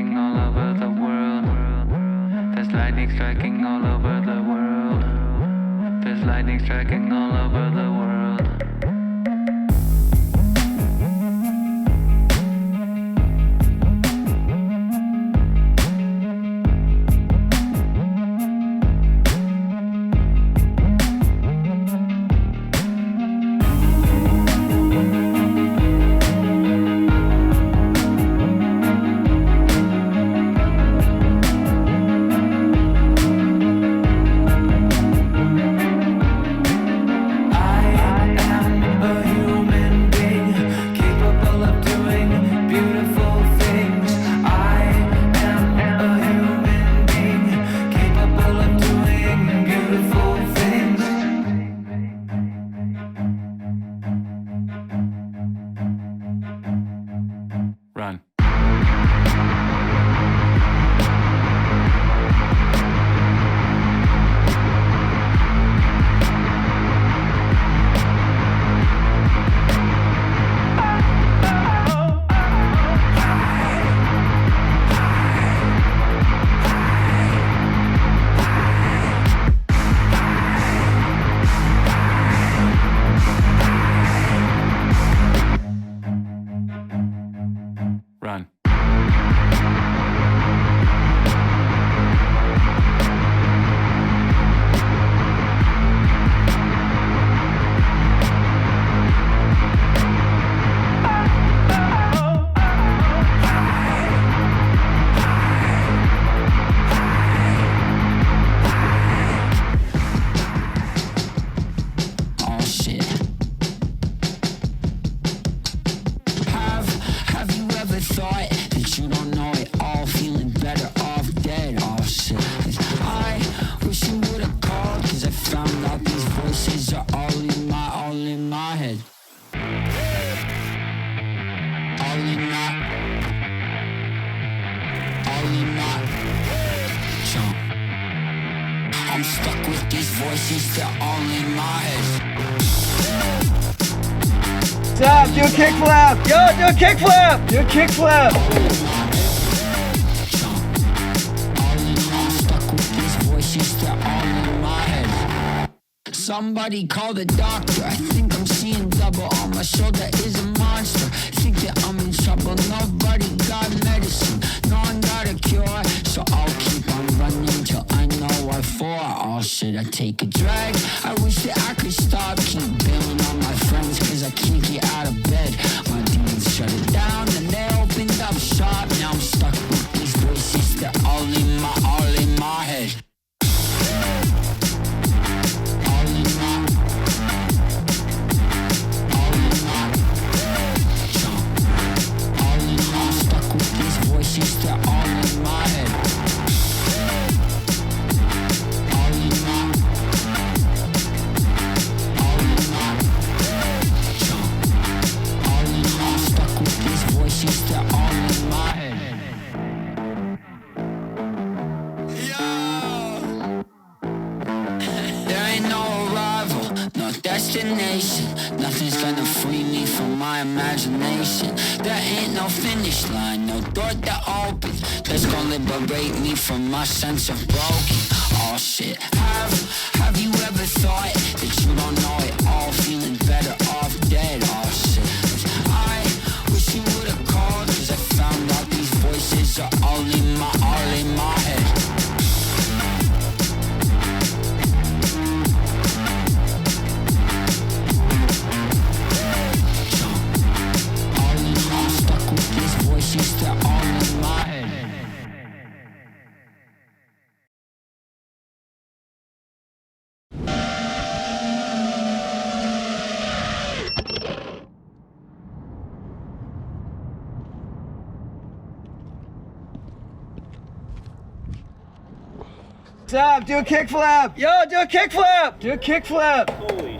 striking all over the world. There's lightning striking all over the world. There's lightning striking all over the world. Run. Run. Oh shit. Have you ever thought that you don't know it all, feeling better off dead? Oh shit. I wish you would've called, cause I found out these voices are all in my head. All in my chunk. I'm stuck with these voices, they're all in my head. Stop, do a kickflip! Yo, do a kickflip! Do a kickflip! I'm stuck with these voices, they're all in my head. Somebody call the doctor, I think I'm seeing double. On my shoulder is a monster, think that I'm in trouble. Nobody got medicine, no one got a cure. So I'll keep on running till I know what for. Oh shit, I take a drag, I wish that I could stop. Keep bailing on my friends cause I can't get out of bed. My demons shut it down and they opened up shop. Now I'm stuck with these voices, they're all in my head. Voices, they're all in my head. All in my I'm stuck with these voices, they're all in my head. Yeah. There ain't no arrival, no destination. Nothing's gonna free me from my imagination. There ain't no finish line, no door to open that's gonna liberate me from my sense of broken. Oh shit, have you ever thought that you don't know it all, feeling better off dead? Oh shit, I wish you would've called, cause I found out these voices are all in my head. I'm stuck with these voices, they're all in my head. Stop, do a kickflip! Yo, do a kickflip! Do a kickflip! Holy